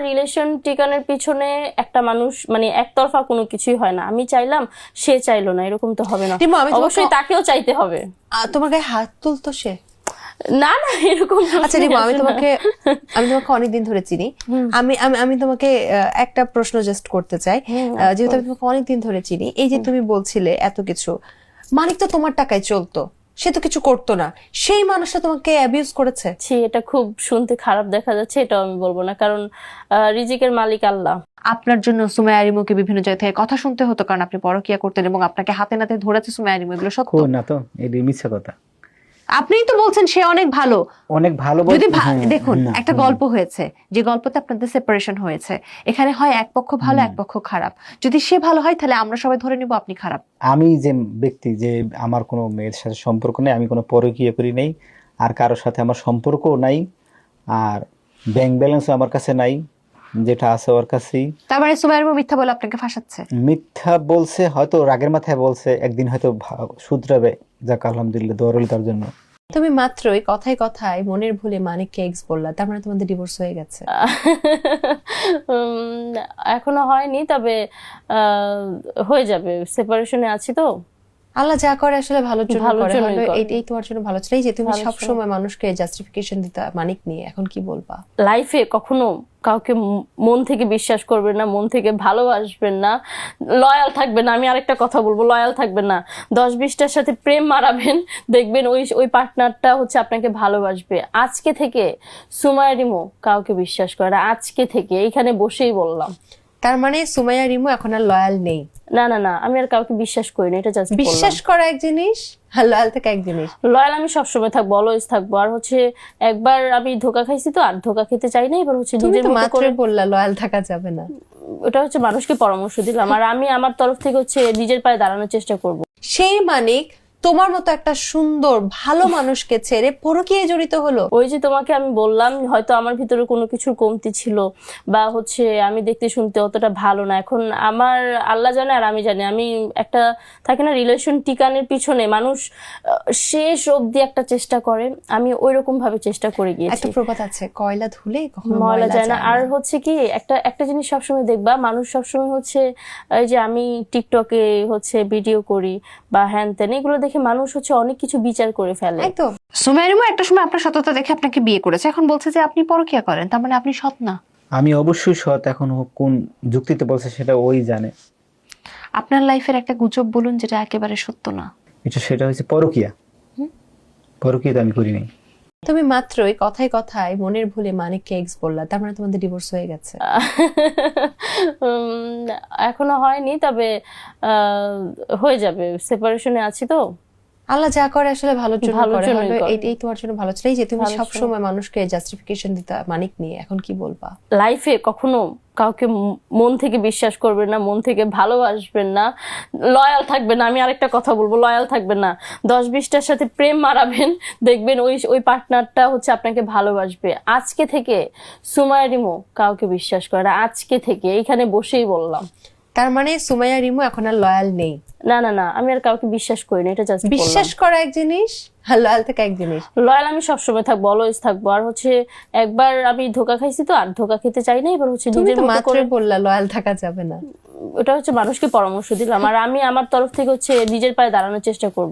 Relation টিকানোর পিছনে একটা মানুষ মানে একতরফা কোনো কিছুই হয় না। আমি চাইলাম, সে চাইলো না, এরকম তো হবে না। অবশ্যই তাকেও চাইতে হবে। তোমার গায়ে হাত তুলতো সে? না না, এরকম। আচ্ছা রিমা, আমি তোমাকে অনেকদিন ধরে চিনি। আমি তোমাকে একটা প্রশ্ন জাস্ট করতে চাই, যেহেতু আমি তোমাকে অনেকদিন ধরে চিনি। এই যে তুমি বলছিলে এত কিছু, মানিক তো তোমার টাকায় চলতো, সে তো কিছু করতো না, সেই মানুষটা তোমাকে অ্যাবিউজ করেছে? এটা খুব শুনতে খারাপ দেখা যাচ্ছে, এটাও আমি বলবো না, কারণ রিজিকের মালিক আল্লাহ। আপনার জন্য সুমাইয়া রিমুকে বিভিন্ন জায়গা থেকে কথা শুনতে হতো, কারণ আপনি পরকিয়া করতেন এবং আপনাকে হাতে নাতে ধরেছে সুমাইয়া রিমু, এগুলো সত্য না? তো এই মিথ্যা কথা। আপনিই তো বলছেন সে অনেক ভালো। যদি দেখুন, একটা গল্প হয়েছে, যে গল্পতে আপনাদের সেপারেশন হয়েছে, এখানে হয় এক পক্ষ ভালো এক পক্ষ খারাপ। যদি সে ভালো হয় তাহলে আমরা সবাই ধরে নিব আপনি খারাপ। আমি যে ব্যক্তি, যে আমার কোনো মেয়ের সাথে সম্পর্ক নেই, আমি কোনো পরকীয়া করি নাই, আর কারোর সাথে আমার সম্পর্কও নাই, আর ব্যাংক ব্যালেন্সও আমার কাছে নাই, যেটা আছে ওর কাছেই। তার মানে সুমাইয়া রিমু মিথ্যা বলে আপনাকে ফাঁসাচ্ছে? মিথ্যা বলছে, হয়তো রাগের মাথায় বলছে, একদিন হয়তো শুধরাবে। যাক আলহামদুলিল্লাহ, দোয়া রইল তার জন্য। তুমি মাত্রই কথায় কথায় মনের ভুলে মানিককে এক্স বললা, তার মানে তোমাদের ডিভোর্স হয়ে গেছে? এখনো হয়নি, তবে হয়ে যাবে, সেপারেশনে আছি তো। আল্লাহ যা করে আসলে ভালোর জন্য করে, এইটাই তোমার জন্য ভালো ছিল। এই যে তুমি সব সময় মানুষকে জাস্টিফিকেশন দিতে মানিক নিয়ে, এখন কি বলবা? লাইফে কখনো কাউকে মন থেকে বিশ্বাস করবেন না, মন থেকে ভালোবাসবেন না, লয়াল থাকবেন না। আমি আরেকটা কথা বলবো, লয়াল থাকবেন না। 10-20টার সাথে প্রেম মারাবেন, দেখবেন ওই পার্টনারটা হচ্ছে আপনাকে ভালোবাসবে। আজকে থেকে সুমাইয়া রিমু কাউকে বিশ্বাস করে না, আজকে থেকে, এইখানে বসেই বললাম। তার মানে সুমাইয়া রিমু এখন আর লয়াল নেই? না না না, আমি আর কাউকে বিশ্বাস করি না, এটা জাস্ট বিশ্বাস করা এক জিনিস, আর লয়াল থাকা এক জিনিস। লয়াল আমি সবসময় থাকবো, অলওয়েজ থাকবো। আর হচ্ছে একবার আমি ধোকা খাইছি, তো আর ধোকা খেতে চাই না। এবার হচ্ছে নিজের মতো করে বললা লয়াল থাকা যাবে না, ওটা হচ্ছে মানুষকে পরামর্শ দিলাম, আর আমি আমার তরফ থেকে হচ্ছে নিজের পায়ে দাঁড়ানোর চেষ্টা করব। সেই মানিক তোমার মতো একটা সুন্দর ভালো মানুষকে ছেড়ে পরকীয়ায় জড়িত হলো। ওই যে তোমাকে আমি বললাম, হয়তো আমার ভিতরে কোনো কিছুর কমতি ছিল, বা হচ্ছে আমি দেখতে শুনতে অতটা ভালো না। এখন আমার আল্লাহ জানে আর আমি জানি, আমি একটা থাকে না, রিলেশন টিকানোর পিছনে মানুষ শেষ অবধি একটা চেষ্টা করে, আমি ওই রকম ভাবে চেষ্টা করে গিয়েছি। একটা প্রবাদ আছে, কয়লা ধুলে কখনো ময়লা যায় না। আর হচ্ছে কি, একটা জিনিস সবসময় দেখবা, মানুষ সবসময় হচ্ছে এই যে আমি টিকটকে হচ্ছে ভিডিও করি বা হ্যান ত্যান, এগুলো দেখে মানুষ হচ্ছে অনেক কিছু বিচার করে ফেলে। একদম। সুমাইয়া রিমু একটা সময় আপনার সততা দেখে আপনাকে বিয়ে করেছে, এখন বলছে যে আপনি পরকীয়া করেন, তার মানে আপনি সৎ না। আমি অবশ্যই সৎ, এখন কোন যুক্তিতে বলছে সেটা ওই জানে। আপনার লাইফের একটা গুজব বলুন যেটা একেবারে সত্য না। সেটা হচ্ছে পরকীয়া। পরকীয়া তো আমি করি নাই। তুমি মাত্রই কথায় কথায় মনের ভুলে মানিককে এক্স বললা, তার মানে তোমাদের ডিভোর্স হয়ে গেছে? এখনো হয়নি, তবে হয়ে যাবে, সেপারেশনে আছি তো। আল্লাহ যা করে আসলে ভালোর জন্য করে, এইটাই তোমার জন্য ভালো ছিল। এই যে তুমি সব সময় মানুষকে জাস্টিফিকেশন দিতে মানিক নিয়ে, এখন কি বলবা? লাইফে কখনো কাউকে মন থেকে বিশ্বাস করবেন না, মন থেকে ভালোবাসবেন না, লয়াল থাকবেন না। আমি আরেকটা কথা বলবো, লয়াল থাকবেন না। 10-20টার সাথে প্রেম মারাবেন, দেখবেন ওই পার্টনারটা হচ্ছে আপনাকে ভালোবাসবে। আজকে থেকে সুমাইয়া রিমু কাউকে বিশ্বাস করে না, আজকে থেকে, এইখানে বসেই বললাম। তার মানে সুমাইয়া রিমু এখন আর লয়াল নেই? না না না, আমি আর কাউকে বিশ্বাস করি না, এটা জাস্ট বিশ্বাস করা এক জিনিস, আর লয়াল থাকা এক জিনিস। লয়াল আমি সবসময় থাকবো, অলওয়েজ থাকবো। আর হচ্ছে একবার আমি ধোকা খাইছি, তো আর ধোকা খেতে চাই না। এবার হচ্ছে নিজের মতো করে বললা লয়াল থাকা যাবে না, ওটা হচ্ছে মানুষকে পরামর্শ দিলাম, আর আমি আমার তরফ থেকে হচ্ছে নিজের পায়ে দাঁড়ানোর চেষ্টা করব।